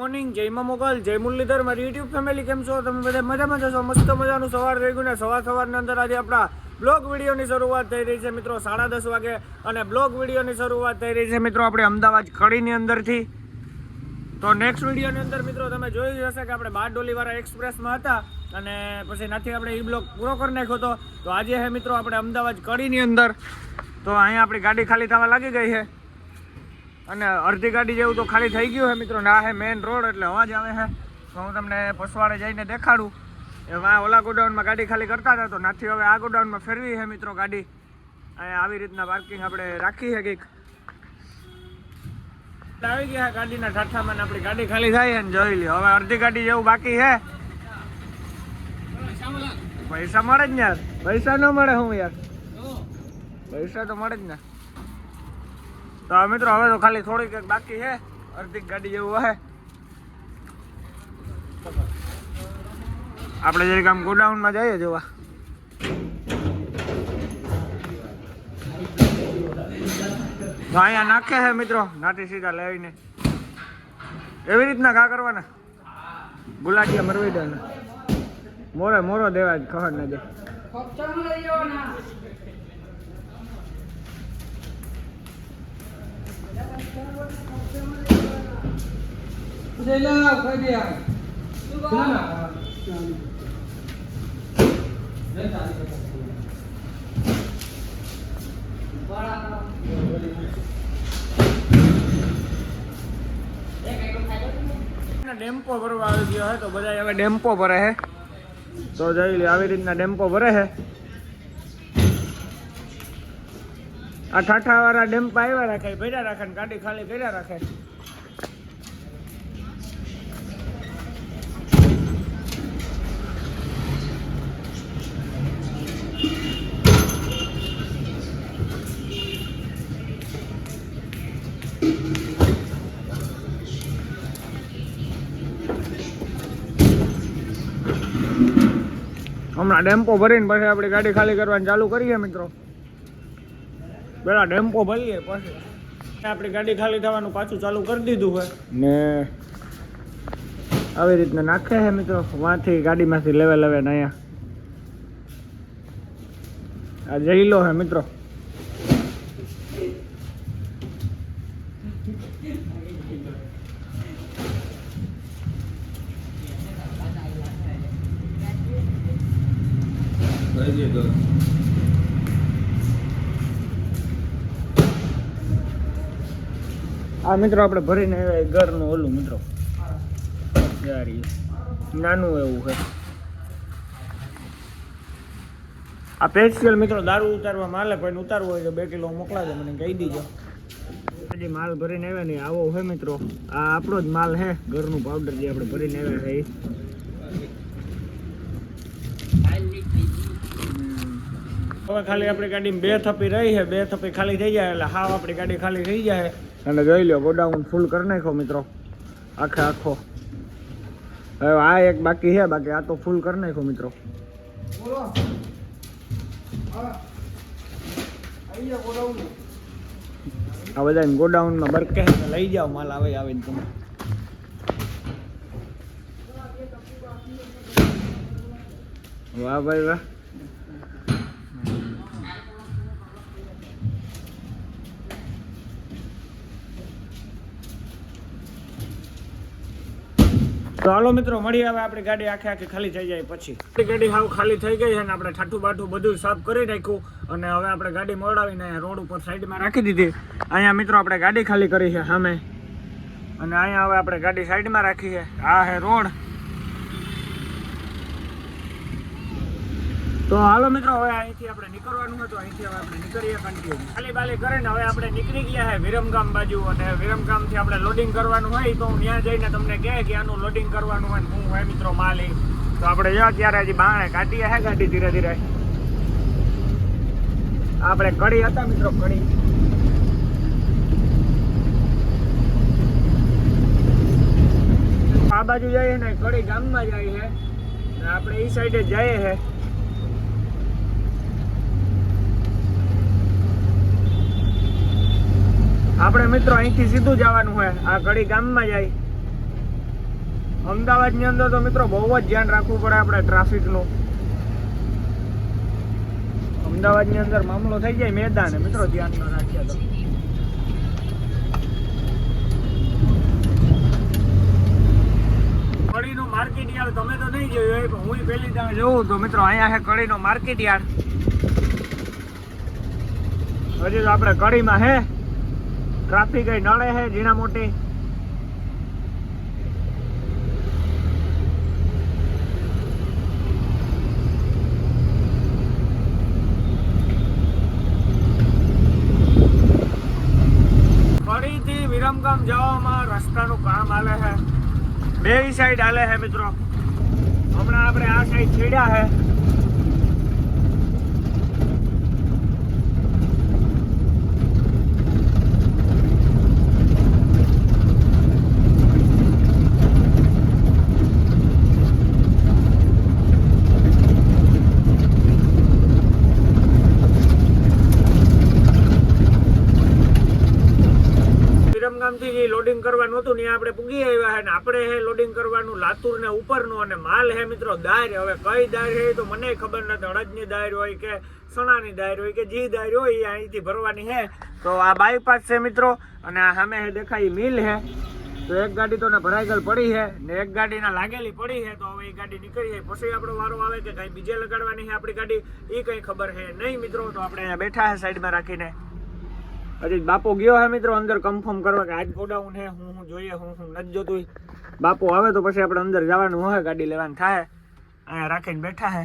Morning જય માં મોગલ જય મુરલીધર મારી યુટ્યુબ ફેમિલી કેમ છો તમે બધા મજામાં જશો મસ્ત મજાનું સવાર થઈ ગયું ને સવારની અંદર આજે આપણા બ્લોગ વિડીયોની શરૂઆત થઈ રહી છે મિત્રો 10:30 વાગે અને બ્લોગ વિડીયોની શરૂઆત થઈ રહી છે મિત્રો આપણે અમદાવાદ કડીની અંદરથી તો નેક્સ્ટ વિડીયોની અંદર મિત્રો તમે જોઈ જશે કે આપણે બારડોલીવાળા એક્સપ્રેસમાં હતા અને પછી નાથી આપણે એ બ્લોગ પૂરો કરી નાખ્યો હતો તો આજે હે મિત્રો આપણે અમદાવાદ કડીની અંદર તો અહીંયા આપણી ગાડી ખાલી થવા લાગી ગઈ છે અને અડધી ગાડી જેવું તો ખાલી થઈ ગયું છે મિત્રો ને આ હે મેઇન રોડ એટલે અવાજ આવે છે તો હું તમને પસવાડે જઈને દેખાડું એમાં ઓલા ગોડાઉનમાં ગાડી ખાલી કરતા હતા તો નાથી હવે આ ગોડાઉનમાં ફેરવી છે મિત્રો ગાડી અહીંયા આવી રીતના પાર્કિંગ આપણે રાખી છે કંઈક આવી ગયા ગાડીના ઠાઠામાં ને આપણી ગાડી ખાલી થાય છે ને જોઈ લ્યો હવે અડધી ગાડી જેવું બાકી છે પૈસા મળે જ ને યાર પૈસા ન મળે હું યાર પૈસા તો મળે જ ને તો મિત્રો હવે તો ખાલી થોડીક બાકી છે અડધી ગાડી જેવું હે આપણે જરીક આમ ગોડાઉનમાં જઈએ જોવા તો અહીંયા નાખે છે મિત્રો નાટી સીધા લઈને એવી રીતના ઘા કરવાના ગુલાટિયા મરવી દે મોરો દેવા જ ખબર ના દે ડેમ્પો ભરવા આવી ગયો હે તો બધા હવે ડેમ્પો ભરે છે તો જોઈ લે આવી રીતના ડેમ્પો ભરે છે આ ઠાઠા વાળા ડેમ્પા આવ્યા રાખે ભર્યા રાખે ને ગાડી ખાલી કર્યા રાખે હમણાં ડેમ્પો ભરીને પછી આપણી ગાડી ખાલી કરવાની ચાલુ કરીએ મિત્રો પેલા ડેમ્પો ભરીએ પછી આપણી ગાડી ખાલી થવાનું પાછું ચાલુ કરી દીધું હોય ને આવી રીતના નાખે છે મિત્રો વાંથી ગાડીમાંથી લેવે ને અહીંયા આ જઈલો હે મિત્રો આ મિત્રો આપણે ભરીને આવ્યા ઘરનું ઓલું મિત્રો નાનું એવું છે આ સ્પેશિયલ મિત્રો દારૂ ઉતારવા માલે કોઈ ઉતારવું હોય તો 2 કિલો મોકલા દે મને કહી દીજો જે માલ ભરીને આવ્યા ને આવો છે મિત્રો આ આપણો જ માલ છે ઘરનું પાવડર જે આપણે ભરીને આવ્યા છે હવે ખાલી આપણી ગાડીમાં 2 થપ્પી રહી છે 2 થપ્પી ખાલી થઈ જાય એટલે હાવ આપણી ગાડી ખાલી થઈ જાય અને જોઈ લો ગોડાઉન ફૂલ કરી નાખો મિત્રો આખો હવે આ એક બાકી છે બાકી આ તો ફૂલ કરી નાખો મિત્રો આ બધા ગોડાઉનમાં બરકે લઈ જાઓ માલ આવે આવીને તમે વાહ ભાઈ વાહ તો હાલો મિત્રો મળીએ હવે આપણી ગાડી આખી ખાલી થઈ જાય પછી ગાડી હાવ ખાલી થઈ ગઈ છે ને આપણે ઠાઠું બાઠું બધું સાફ કરી નાખ્યું અને હવે આપણે ગાડી મોડાવીને રોડ ઉપર સાઈડમાં રાખી દીધી અહીંયા મિત્રો આપણે ગાડી ખાલી કરી છે સામે અને અહીંયા હવે આપણે ગાડી સાઈડમાં રાખી છે આ હે રોડ તો હાલો મિત્રો હવે અહીંથી આપણે નીકળવાનું હતું અહીંથી હવે આપણે નીકળીએ કન્ટિન્યુ ખાલી બાલી કરીને હવે આપણે નીકળી ગયા છે વિરમગામ બાજુ અને વિરમગામથી આપણે લોડિંગ કરવાનું હોય તો હું ત્યાં જઈને તમને કહે કે આનું લોડિંગ કરવાનું હોય હું હોય મિત્રો માલી તો આપણે જો ત્યારે હજી બાણે કાઢીએ હે ગાડી ધીરે ધીરે આપણે કડી હતા મિત્રો કડી આ બાજુ જઈએ ને કડી ગામમાં જાય છે આપણે એ સાઈડે જઈએ છે આપણે મિત્રો અહીંથી સીધું જવાનું હોય આ ઘડી ગામમાં જાય અમદાવાદની અંદર તો મિત્રો બહુ જ ધ્યાન રાખવું પડે આપણે ટ્રાફિકનું. અમદાવાદની અંદર મામલો થઈ જાય મેદાન મિત્રો, ધ્યાન ન રાખીએ તો. કડીનું માર્કેટ યાર્ડ તમે તો નહીં જોયું હોય, હું પહેલી દાડે જોઉં તો મિત્રો અહીંયા છે કડીનો માર્કેટ યાર્ડ. હજી તો આપણે કડીમાં હે ટ્રાફિક કઈ નડે છે ઝીણા મોટી. કડીથી વિરમગામ જવામાં રસ્તાનું કામ હાલે છે, બે સાઈડ હાલે છે મિત્રો. હમણાં આપણે આ સાઈડ છેડ્યા છે. વિરમગામથી લોડિંગ કરવાનું હતું ને આપણે પૂગી આવ્યા છે ને આપણે હે લોડિંગ કરવાનું લાતુર ને ઉપરનું, અને માલ હે મિત્રો દાયર. હવે કઈ દાયર હે તો મને ખબર નથી, અડદની દાયર હોય કે સણાની દાયર હોય કે જી દાયર હોય એ અહીંથી ભરવાની હે. તો આ બાયપાસ છે મિત્રો, અને આ સામે દેખાય મિલ હે. તો એક ગાડી તો ભરાઈ ગયેલ પડી છે ને એક ગાડીના લાગેલી પડી છે. તો હવે એ ગાડી નીકળી જાય પછી આપણો વારો આવે કે કઈ બીજે લગાડવાની છે આપણી ગાડી, એ કઈ ખબર છે નહીં મિત્રો. તો આપણે અહીંયા બેઠા છે સાઈડમાં રાખીને. હજી બાપો ગયો હે મિત્રો અંદર કન્ફર્મ કરવા કે આજ ગોડાઉન હે, હું જોઈએ હું નથી જોતું. બાપો આવે તો પછી આપણે અંદર જવાનું હોય, ગાડી લેવાનું થાય. અહીંયા રાખીને બેઠા હે.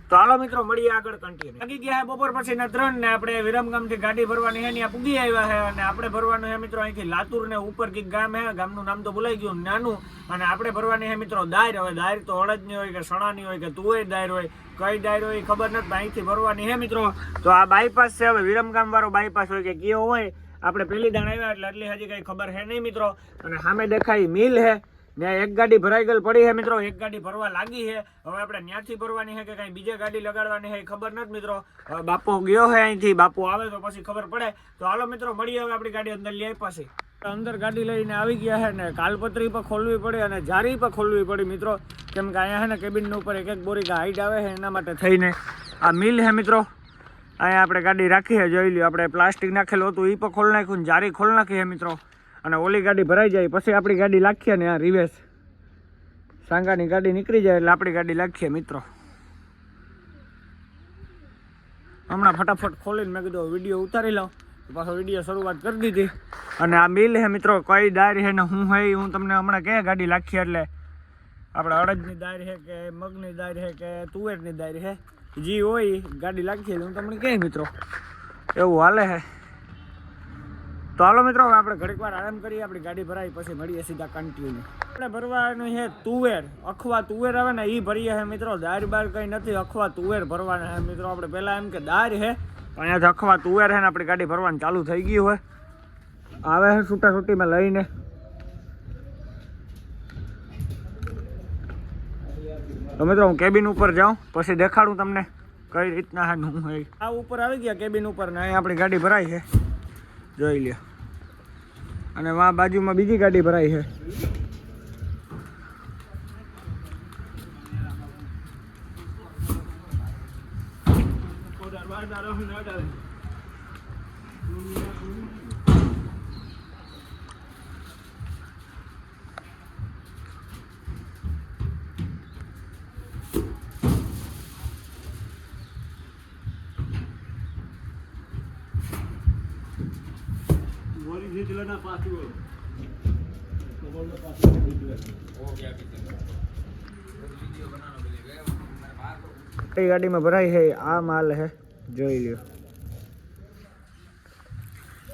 તો હાલો મિત્રો મળીએ આગળ કન્ટિન્યુ. લાગી ગયા હે બપોર પછીના 3 ને આપણે વિરમગામથી ગાડી ભરવાની હે ત્યાં પૂગી આવ્યા છે. અને આપણે ભરવાનું હે મિત્રો અહીંથી લાતુર ને ઉપર કઈક ગામ હે, ગામનું નામ તો ભૂલાઈ ગયું નાનું. અને આપણે ભરવાની હે મિત્રો દાયર. હવે દાયર તો અડદની હોય કે સણાની હોય કે તુવેર દાયર હોય, કઈ દાયર હોય ખબર નથી, અહીંથી ભરવાની હે મિત્રો. તો આ બાયપાસ છે, હવે વિરમગામ વાળો બાયપાસ હોય કે કયો હોય, આપણે પહેલી દાણ આવ્યા એટલે એટલી હજી કઈ ખબર હે નહીં મિત્રો. અને સામે દેખાય મિલ હે ને એક ગાડી ભરાઈ ગયેલ પડી છે મિત્રો, એક ગાડી ભરવા લાગી છે. હવે આપણે ત્યાંથી ભરવાની છે કે કઈ બીજે ગાડી લગાડવાની છે ખબર નથી મિત્રો. હવે બાપો ગયો છે અહીંથી, બાપુ આવે તો પછી ખબર પડે. તો હાલો મિત્રો મળીએ હવે આપણી ગાડી અંદર લઈ પછી. અંદર ગાડી લઈને આવી ગયા છે ને કાલપત્રી પર ખોલવી પડી અને જારી પર ખોલવી પડી મિત્રો, કેમ કે અહીંયા છે ને કેબિન ઉપર એક બોરી હાઈટ આવે છે એના માટે થઈને. આ મિલ છે મિત્રો, અહીંયા આપણે ગાડી રાખી છે, જોઈ લ્યો. આપણે પ્લાસ્ટિક નાખેલું હતું એ પણ ખોલ નાખ્યું ને જારી ખોલ નાખી છે મિત્રો. અને ઓલી ગાડી ભરાઈ જાય પછી આપણી ગાડી લાખીએ ને આ રિવેસ સાંગાની ગાડી નીકળી જાય એટલે આપણી ગાડી લાખીએ મિત્રો. હમણાં ફટાફટ ખોલીને મેં કીધું વિડીયો ઉતારી લઉં, પાછો વિડીયો શરૂઆત કરી દીધી. અને આ મિલ છે મિત્રો, કઈ દાયર છે ને હું હે હું તમને હમણાં કે ગાડી લાખીએ એટલે આપણે અડદની દાયર છે કે મગની દાયર છે કે તુવેરની દાયર છે, જે હોય ગાડી લાખીએ હું તમને કહે મિત્રો, એવું હાલે છે. તો હાલો મિત્રો હવે આપણે ઘડીક વાર આરામ કરીએ, આપણી ગાડી ભરાઈ પછી મળીએ સીધા કન્ટિન્યુ. આપણે ભરવાનું છે તુવેર, અખવા તુવેર આવે ને એ ભરીએ છે મિત્રો. દાળ બાર કંઈ નથી, અખવા તુવેર ભરવાના છે મિત્રો. આપણે પહેલાં એમ કે દાળ છે, અહીંયાથી અખવા તુવેર છે ને આપણી ગાડી ભરવાનું ચાલુ થઈ ગયું હોય. આવે છે છૂટા છૂટીમાં લઈને. તો મિત્રો હું કેબિન ઉપર જાઉં પછી દેખાડું તમને કઈ રીતના છે હું હોય. આ ઉપર આવી ગયા કેબિન ઉપર ને અહીં આપણી ગાડી ભરાઈ છે, જોઈ લ્યો. અને વાં બાજુમાં બીજી ગાડી ભરાઈ છે. ગાડીમાં ભરાઈ છે આ માલ છે, જોઈ લ્યો.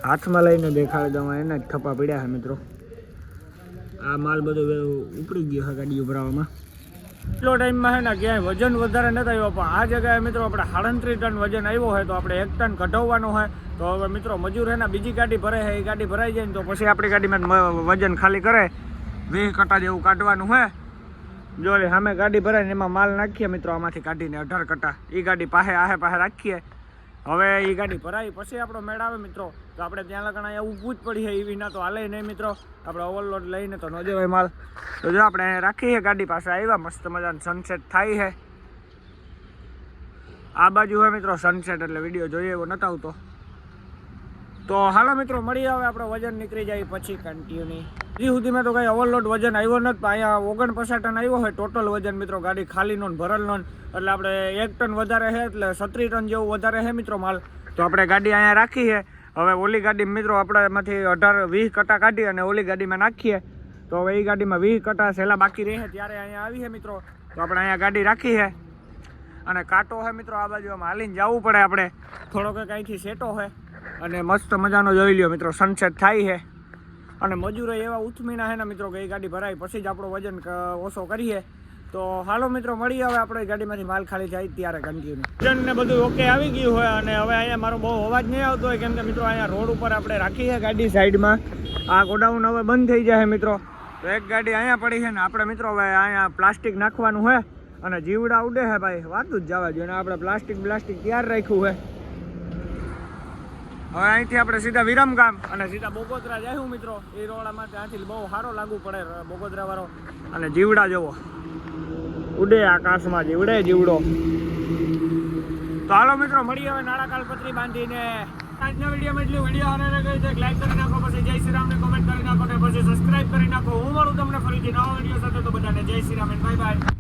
હાથમાં લઈને દેખાડી દઉં, એના જ થપ્પા પડ્યા છે મિત્રો. આ માલ બધો ઉપડી ગયો છે ગાડીઓ ભરાવામાં. એટલો ટાઈમમાં છે ને ક્યાંય વજન વધારે નથી આવ્યો, પણ આ જગ્યાએ મિત્રો આપણે 37 ટન વજન આવ્યો હોય તો આપણે 1 ટન ઘટાડવાનું હોય. તો હવે મિત્રો મજૂર છે ને બીજી ગાડી ભરે છે, એ ગાડી ભરાઈ જાય ને તો પછી આપણી ગાડીમાં વજન ખાલી કરે 20 કટા જેવું કાઢવાનું હોય. જો સામે ગાડી ભરાય ને એમાં માલ નાખીએ મિત્રો, આમાંથી કાઢીને 18 કટા એ ગાડી પાસે રાખીએ હવે એ ગાડી ભરાઈ પછી આપણો મેળ આવે મિત્રો તો આપણે ત્યાં લગણ અહીંયા ઊભું જ પડી છે એ વિના તો હાલે નહીં મિત્રો. આપણે ઓવરલોડ લઈને તો ન જવાય માલ. તો જો આપણે અહીંયા રાખીએ ગાડી પાસે આવ્યા મસ્ત મજાનું સનસેટ થાય છે. આ બાજુ હોય મિત્રો સનસેટ એટલે વિડીયો જોઈએ એવો નતો આવતો. તો હાલો મિત્રો મળીએ હવે આપણો વજન નીકળી જાય પછી કન્ટિન્યુ. હજી સુધીમાં તો કંઈ ઓવરલોડ વજન આવ્યો નથી. અહીંયા 49 ટન આવ્યો હોય ટોટલ વજન મિત્રો ગાડી ખાલીનો ભરેલનો. એટલે આપણે 1 ટન વધારે છે એટલે 36 ટન જેવું વધારે છે મિત્રો માલ. તો આપણે ગાડી અહીંયા રાખી છે. હવે ઓલી ગાડી મિત્રો આપણે એમાંથી 18-20 કટા કાઢી અને ઓલી ગાડીમાં નાખીએ. તો હવે એ ગાડીમાં 20 કટા સહેલા બાકી રહે ત્યારે અહીંયા આવી છે મિત્રો. તો આપણે અહીંયા ગાડી રાખી છે અને કાંટો છે મિત્રો આ બાજુ આમાં હાલીને જવું પડે આપણે થોડોક કંઈથી સેટો છે. અને મસ્ત મજાનો જોઈ લ્યો મિત્રો સનસેટ થાય છે. અને મજૂરો એવા ઉથમીના છે ને મિત્રો કે એ ગાડી ભરાય પછી જ આપણો વજન ઓછો કરીએ. તો હાલો મિત્રો મળીએ હવે આપણે ગાડીમાંથી માલ ખાલી જાય ત્યારે કન્ટિન્યુ. વજન ને બધું ઓકે આવી ગયું હોય અને હવે અહીંયા મારો બહુ અવાજ નહીં આવતો હોય કેમ કે મિત્રો અહીંયા રોડ ઉપર આપણે રાખીએ ગાડી સાઈડમાં. આ ગોડાઉન હવે બંધ થઈ જાય મિત્રો. તો એક ગાડી અહીંયા પડી છે ને આપણે મિત્રો હવે અહીંયા પ્લાસ્ટિક નાખવાનું હોય અને જીવડા ઉડે છે ભાઈ વાતું જ જવા જોઈએ. અને આપણે પ્લાસ્ટિક તૈયાર રાખ્યું છે. હવે અહીંથી આપણે સીધા વિરમગામ અને સીધા બોગોદરા જઈશું મિત્રો. એ રોડામાં ત્યાંથી બહુ સારો લાગુ પડે બોગોદરા વાળો. અને જીવડા જોવો ઉડે આકાશમાં જીવડો. તો હાલો મિત્રો મળીએ હવે નાળા કાલપત્રી બાંધીને. આજના વિડીયોમાં એટલી વિડીયો હારે ગઈ છે લાઈક કરી નાખો પછી જય શ્રી રામને કોમેન્ટ કરી નાખો ને પછી સબસ્ક્રાઇબ કરી નાખો. હું મળું તમને ફરીથી નવા વિડીયો સાથે. તો બધાને જય શ્રી રામ બાય બાય.